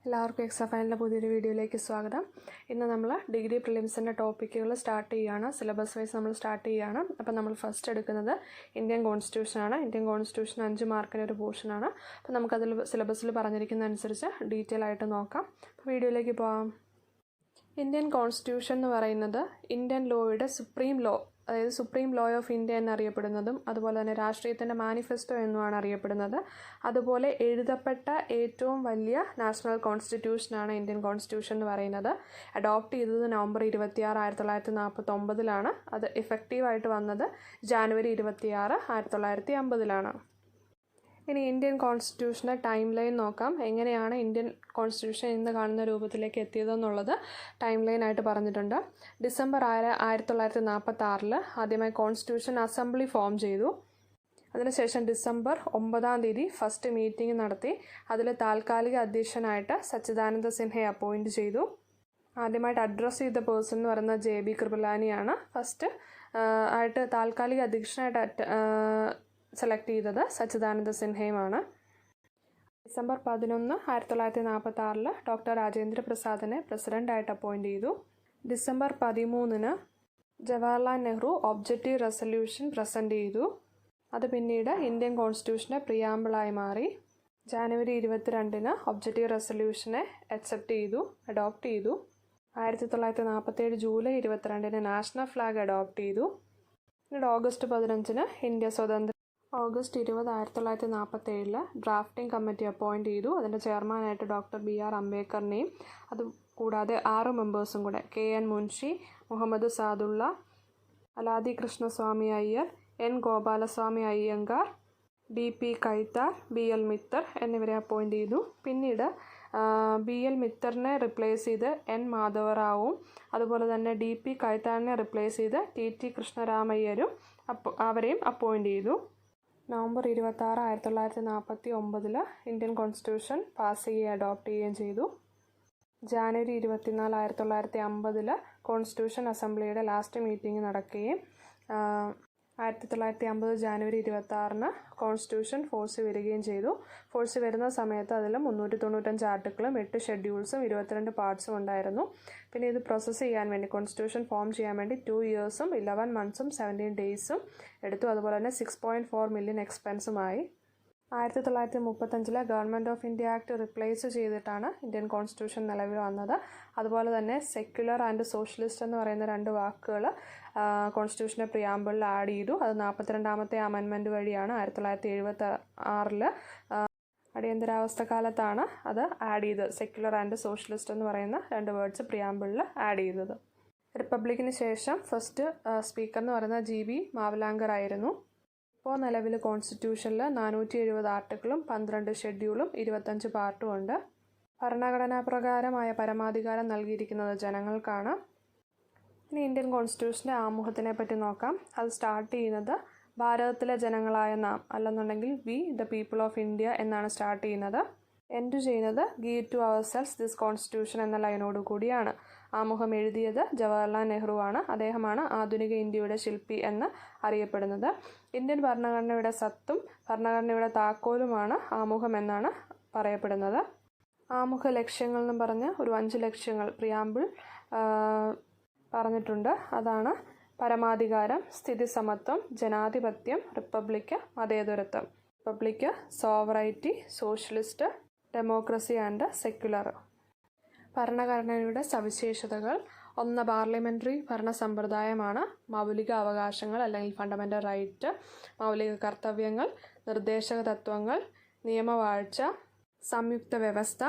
എല്ലാവർക്കും എക്സാം ഫൈനലിൻ്റെ പുതിയൊരു വീഡിയോയിലേക്ക് സ്വാഗതം. ഇന്ന് നമ്മൾ ഡിഗ്രി പ്രിലിംസിൻ്റെ ടോപ്പിക്കുകൾ സ്റ്റാർട്ട് ചെയ്യുകയാണ്. സിലബസ് വൈസ് നമ്മൾ സ്റ്റാർട്ട് ചെയ്യുകയാണ്. അപ്പോൾ നമ്മൾ ഫസ്റ്റ് എടുക്കുന്നത് ഇന്ത്യൻ കോൺസ്റ്റിറ്റ്യൂഷനാണ്. ഇന്ത്യൻ കോൺസ്റ്റിറ്റ്യൂഷൻ 5 മാർക്കിൻ്റെ ഒരു പോർഷനാണ്. അപ്പോൾ നമുക്കതിൽ സിലബസിൽ പറഞ്ഞിരിക്കുന്ന അനുസരിച്ച് ഡീറ്റെയിൽ ആയിട്ട് നോക്കാം. അപ്പോൾ വീഡിയോയിലേക്ക് പോകാം. ഇന്ത്യൻ കോൺസ്റ്റിറ്റ്യൂഷൻ എന്ന് പറയുന്നത് ഇന്ത്യൻ ലോയുടെ സുപ്രീം ലോ, അതായത് സുപ്രീം ലോ ഓഫ് ഇന്ത്യ എന്നറിയപ്പെടുന്നതും അതുപോലെ തന്നെ രാഷ്ട്രീയത്തിൻ്റെ മാനിഫെസ്റ്റോ എന്നുമാണ് അറിയപ്പെടുന്നത്. അതുപോലെ എഴുതപ്പെട്ട ഏറ്റവും വലിയ നാഷണൽ കോൺസ്റ്റിറ്റ്യൂഷനാണ് ഇന്ത്യൻ കോൺസ്റ്റിറ്റ്യൂഷൻ എന്ന് പറയുന്നത്. അഡോപ്റ്റ് ചെയ്തത് നവംബർ 26, 1949 അത് ഇഫക്റ്റീവായിട്ട് വന്നത് ജാനുവരി 26, 1950. ഇനി ഇന്ത്യൻ കോൺസ്റ്റിറ്റ്യൂഷൻ്റെ ടൈം ലൈൻ നോക്കാം. എങ്ങനെയാണ് ഇന്ത്യൻ കോൺസ്റ്റിറ്റ്യൂഷൻ ഇന്ന് കാണുന്ന രൂപത്തിലേക്ക് എത്തിയതെന്നുള്ളത് ടൈം ലൈനായിട്ട് പറഞ്ഞിട്ടുണ്ട്. ഡിസംബർ 6, 1946 ആദ്യമായി കോൺസ്റ്റിറ്റ്യൂഷൻ അസംബ്ലി ഫോം ചെയ്തു. അതിനുശേഷം ഡിസംബർ 9 ഫസ്റ്റ് മീറ്റിംഗ് നടത്തി. അതിൽ താൽക്കാലിക അധ്യക്ഷനായിട്ട് സച്ചിദാനന്ദ സിൻഹയെ അപ്പോയിൻറ്റ് ചെയ്തു. ആദ്യമായിട്ട് അഡ്രസ്സ് ചെയ്ത പേഴ്സൺ എന്ന് പറയുന്നത് JB കൃപലാനിയാണ്. ഫസ്റ്റ് ആയിട്ട് താൽക്കാലിക അധ്യക്ഷനായിട്ട് സെലക്ട് ചെയ്തത് സച്ചിദാനന്ദ സിൻഹയുമാണ്. ഡിസംബർ 11, 1946 ഡോക്ടർ രാജേന്ദ്ര പ്രസാദിനെ പ്രസിഡൻ്റായിട്ട് അപ്പോയിൻറ്റ് ചെയ്തു. December 13 Jawaharlal Nehru objective resolution present ചെയ്തു. അത് പിന്നീട് ഇന്ത്യൻ കോൺസ്റ്റിറ്റ്യൂഷൻ്റെ പ്രിയാമ്പിളായി മാറി. ജാനുവരി 22 ഒബ്ജക്റ്റീവ് റെസൊല്യൂഷനെ അക്സെപ്റ്റ് ചെയ്തു, അഡോപ്റ്റ് ചെയ്തു. 1947 ജൂലൈ 22 നാഷണൽ ഫ്ലാഗ് അഡോപ്റ്റ് ചെയ്തു. പിന്നീട് ഓഗസ്റ്റ് 15 ഇന്ത്യ സ്വതന്ത്രം. ഓഗസ്റ്റ് 20, 1947 ഡ്രാഫ്റ്റിംഗ് കമ്മിറ്റി അപ്പോയിൻറ്റ് ചെയ്തു. അതിൻ്റെ ചെയർമാനായിട്ട് ഡോക്ടർ BR അംബേദ്കറിനെയും അതുകൂടാതെ 6 മെമ്പേഴ്സും കൂടെ KN Munshi, Muhammad Saadulla, അലാദി Krishnaswamy Iyer, N Gopalaswamy Iyengar, DP കൈത്താർ, BL Mitter എന്നിവരെ അപ്പോയിൻറ്റ് ചെയ്തു. പിന്നീട് BL മിത്തറിനെ റിപ്ലേസ് ചെയ്ത് N മാധവറാവും അതുപോലെ തന്നെ DP കൈത്താറിനെ റിപ്ലേസ് ചെയ്ത് TT കൃഷ്ണരാമയ്യരും അവരെയും അപ്പോയിൻറ്റ് ചെയ്തു. നവംബർ 26, 1949 ഇന്ത്യൻ കോൺസ്റ്റിറ്റ്യൂഷൻ പാസ് ചെയ്യുകയും അഡോപ്റ്റ് ചെയ്യുകയും ചെയ്തു. ജാനുവരി 24, 1950 കോൺസ്റ്റിറ്റ്യൂഷൻ അസംബ്ലിയുടെ ലാസ്റ്റ് മീറ്റിംഗ് നടക്കുകയും 1950 ജാനുവരി 26 കോൺസ്റ്റിറ്റ്യൂഷൻ ഫോഴ്സ് വരികയും ചെയ്തു. ഫോഴ്സ് വരുന്ന സമയത്ത് അതിൽ 395 ആർട്ടിക്കിളും 8 ഷെഡ്യൂൾസും 22 പാർട്സും ഉണ്ടായിരുന്നു. പിന്നെ ഇത് പ്രോസസ്സ് ചെയ്യാൻ വേണ്ടി കോൺസ്റ്റിറ്റ്യൂഷൻ ഫോം ചെയ്യാൻ വേണ്ടി 2 ഇയേഴ്സും 11 മന്ത്സും 17 ഡേയ്സും എടുത്തു. അതുപോലെ തന്നെ 6.4 മില്യൺ എക്സ്പെൻസുമായി. 1935 government of India act replace ചെയ്തിട്ടാണ് ഇന്ത്യൻ കോൺസ്റ്റിറ്റ്യൂഷൻ നിലവിൽ വന്നത്. അതുപോലെ തന്നെ സെക്യുലർ ആൻഡ് സോഷ്യലിസ്റ്റ് എന്ന് പറയുന്ന 2 വാക്കുകൾ കോൺസ്റ്റിറ്റ്യൂഷൻ്റെ പ്രിയാമ്പിളിൽ ആഡ് ചെയ്തു. അത് 42ാമത്തെ അമെൻമെൻറ്റ് വഴിയാണ് 1976 അടിയന്തരാവസ്ഥ കാലത്താണ് അത് ആഡ് ചെയ്തത്. സെക്യുലർ ആൻഡ് സോഷ്യലിസ്റ്റ് എന്ന് പറയുന്ന 2 വേർഡ്സ് പ്രിയാമ്പിളിൽ ആഡ് ചെയ്തത്. റിപ്പബ്ലിക്കിന് ശേഷം ഫസ്റ്റ് സ്പീക്കർ എന്ന് പറയുന്നത് GB മാവലാങ്കർ ആയിരുന്നു. ഇപ്പോൾ നിലവിൽ കോൺസ്റ്റിറ്റ്യൂഷനിൽ 470 ആർട്ടിക്കിളും 12 ഷെഡ്യൂളും 25 പാർട്ടും ഉണ്ട്. ഭരണഘടനാ പ്രകാരമായ പരമാധികാരം നൽകിയിരിക്കുന്നത് ജനങ്ങൾക്കാണ്. ഇനി ഇന്ത്യൻ കോൺസ്റ്റിറ്റ്യൂഷൻ്റെ ആമുഖത്തിനെ പറ്റി നോക്കാം. അത് സ്റ്റാർട്ട് ചെയ്യുന്നത് ഭാരതത്തിലെ ജനങ്ങളായ നാം, അല്ലെന്നുണ്ടെങ്കിൽ we the people of India എന്നാണ് സ്റ്റാർട്ട് ചെയ്യുന്നത്. എൻഡ് ചെയ്യുന്നത് give to ourselves this constitution എന്ന ലൈനോട് കൂടിയാണ്. ആമുഖം എഴുതിയത് ജവഹർലാൽ നെഹ്റു ആണ്. അദ്ദേഹമാണ് ആധുനിക ഇന്ത്യയുടെ ശില്പി എന്ന് അറിയപ്പെടുന്നത്. ഇന്ത്യൻ ഭരണഘടനയുടെ സത്തും ഭരണഘടനയുടെ താക്കോലുമാണ് ആമുഖം എന്നാണ് പറയപ്പെടുന്നത്. ആമുഖ ലക്ഷ്യങ്ങൾ എന്നും പറഞ്ഞ് ഒരു 5 ലക്ഷ്യങ്ങൾ പ്രിയാമ്പിൾ പറഞ്ഞിട്ടുണ്ട്. അതാണ് പരമാധികാരം, സ്ഥിതി സമത്വം, ജനാധിപത്യം, റിപ്പബ്ലിക്ക്, മതേതരത്വം. Republic, sovereignty, socialist, democracy and secular. ഭരണഘടനയുടെ സവിശേഷതകൾ: 1 പാർലമെൻ്ററി ഭരണ സമ്പ്രദായമാണ്. മൗലിക അവകാശങ്ങൾ അല്ലെങ്കിൽ ഫണ്ടമെൻ്റൽ റൈറ്റ്, മൗലിക കർത്തവ്യങ്ങൾ, നിർദ്ദേശക തത്വങ്ങൾ, നിയമവാഴ്ച, സംയുക്ത വ്യവസ്ഥ,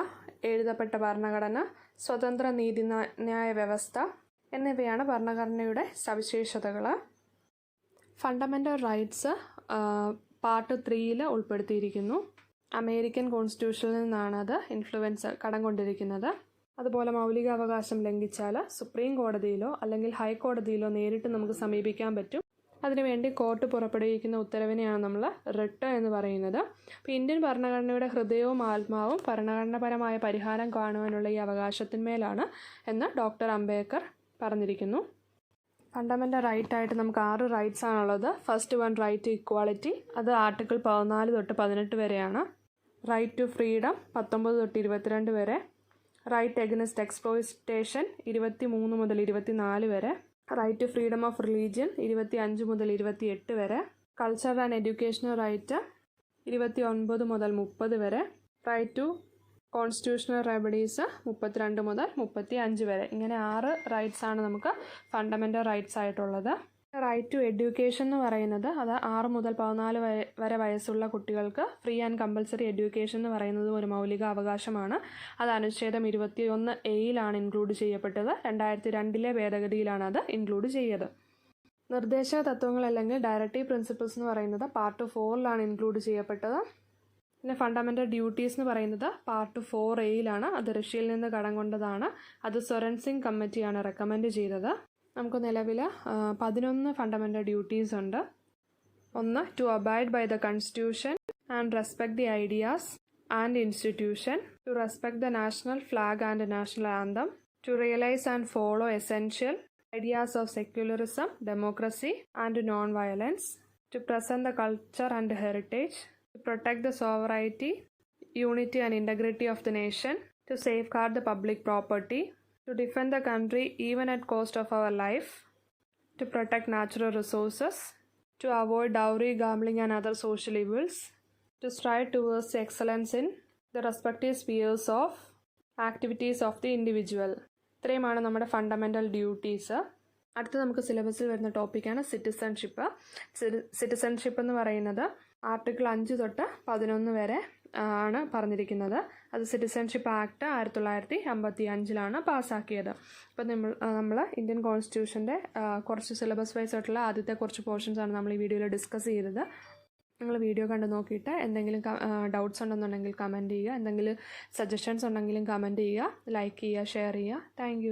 എഴുതപ്പെട്ട ഭരണഘടന, സ്വതന്ത്ര നീതിന്യായ വ്യവസ്ഥ എന്നിവയാണ് ഭരണഘടനയുടെ സവിശേഷതകൾ. ഫണ്ടമെൻ്റൽ റൈറ്റ്സ് പാർട്ട് 3 ഉൾപ്പെടുത്തിയിരിക്കുന്നു. അമേരിക്കൻ കോൺസ്റ്റിറ്റ്യൂഷനിൽ നിന്നാണ് അത് ഇൻഫ്ലുവൻസ് കടം കൊണ്ടിരിക്കുന്നത്. അതുപോലെ മൗലിക അവകാശം ലംഘിച്ചാൽ സുപ്രീം കോടതിയിലോ അല്ലെങ്കിൽ ഹൈക്കോടതിയിലോ നേരിട്ട് നമുക്ക് സമീപിക്കാൻ പറ്റും. അതിനുവേണ്ടി കോർട്ട് പുറപ്പെടുവിക്കുന്ന ഉത്തരവിനെയാണ് നമ്മൾ റിട്ട് എന്ന് പറയുന്നത്. അപ്പോൾ ഇന്ത്യൻ ഭരണഘടനയുടെ ഹൃദയവും ആത്മാവും ഭരണഘടനാപരമായ പരിഹാരം കാണുവാനുള്ള ഈ അവകാശത്തിന്മേലാണ് എന്ന് ഡോക്ടർ അംബേദ്കർ പറഞ്ഞിരിക്കുന്നു. ഫണ്ടമെൻ്റൽ റൈറ്റ് ആയിട്ട് നമുക്ക് 6 റൈറ്റ്സ് ആണുള്ളത്. First one right to equality, അത് ആർട്ടിക്കിൾ 14 തൊട്ട് 18 വരെയാണ്. റൈറ്റ് ടു ഫ്രീഡം 19 തൊട്ട് 22 വരെ. റൈറ്റ് എഗനിസ്റ്റ് എക്സ്പ്ലോയിറ്റേഷൻ 23 മുതൽ 24 വരെ. Right to freedom of religion 25 മുതൽ 28 വരെ. കൾച്ചർ ആൻഡ് എഡ്യൂക്കേഷണൽ റൈറ്റ് 29 മുതൽ 30 വരെ. റൈറ്റ് ടു കോൺസ്റ്റിറ്റ്യൂഷണൽ റെമഡീസ് 32 മുതൽ 35 വരെ. ഇങ്ങനെ 6 റൈറ്റ്സ് ആണ് നമുക്ക് ഫണ്ടമെൻ്റൽ റൈറ്റ്സ് ആയിട്ടുള്ളത്. റൈറ്റ് ടു എഡ്യൂക്കേഷൻ എന്ന് പറയുന്നത് അത് 6 മുതൽ 14 വരെ വയസ്സുള്ള കുട്ടികൾക്ക് ഫ്രീ ആൻഡ് കമ്പൽസറി എഡ്യൂക്കേഷൻ എന്ന് പറയുന്നത് ഒരു മൗലിക അവകാശമാണ്. അത് അനുച്ഛേദം 21A ഇൻക്ലൂഡ് ചെയ്യപ്പെട്ടത്. 2002 ഭേദഗതിയിലാണ് അത് ഇൻക്ലൂഡ് ചെയ്തത്. നിർദ്ദേശക തത്വങ്ങൾ അല്ലെങ്കിൽ ഡയറക്റ്റീവ് പ്രിൻസിപ്പിൾസ് എന്ന് പറയുന്നത് പാർട്ട് 4 ഇൻക്ലൂഡ് ചെയ്യപ്പെട്ടത്. പിന്നെ ഫണ്ടമെൻ്റൽ ഡ്യൂട്ടീസ് എന്ന് പറയുന്നത് പാർട്ട് 4A അത് റഷ്യയിൽ നിന്ന് കടം കൊണ്ടതാണ്. അത് സ്വരൺ സിംഗ് കമ്മിറ്റിയാണ് റെക്കമെൻഡ് ചെയ്തത്. നമുക്ക് നിലവിൽ 11 ഫണ്ടമെൻ്റൽ ഡ്യൂട്ടീസ് ഉണ്ട്. 1. To abide by the constitution and respect the ideas and institution. To respect the national flag and national anthem. To realise and follow essential ideas of secularism, democracy and non violence. To present the culture and heritage. To protect the sovereignty, unity and integrity of the nation, to safeguard the public property, to defend the country even at cost of our life, to protect natural resources, to avoid dowry, gambling and other social evils, to strive towards excellence in the respective spheres of activities of the individual. ഇത്രയുമാണ് നമ്മുടെ fundamental duties. അടുത്ത നമുക്ക് സിലബസിൽ വരുന്ന ടോപ്പിക്കാണ് citizenship. Citizenship എന്ന് പറയുന്നത് article 5 തൊട്ട് 11 വരെ ആണ് പറഞ്ഞിരിക്കുന്നത്. അത് സിറ്റിസൺഷിപ്പ് ആക്ട് 1955 പാസ്സാക്കിയത്. അപ്പോൾ നമ്മൾ ഇന്ത്യൻ കോൺസ്റ്റിറ്റ്യൂഷൻ്റെ കുറച്ച് സിലബസ് വൈസ് ആയിട്ടുള്ള ആദ്യത്തെ കുറച്ച് പോർഷൻസാണ് നമ്മൾ ഈ വീഡിയോയിൽ ഡിസ്കസ് ചെയ്തത്. നിങ്ങൾ വീഡിയോ കണ്ട് നോക്കിയിട്ട് എന്തെങ്കിലും ഡൗട്ട്സ് ഉണ്ടെന്നുണ്ടെങ്കിൽ കമൻറ്റ് ചെയ്യുക. എന്തെങ്കിലും സജഷൻസ് ഉണ്ടെങ്കിലും കമൻറ്റ് ചെയ്യുക. ലൈക്ക് ചെയ്യുക, ഷെയർ ചെയ്യുക. താങ്ക്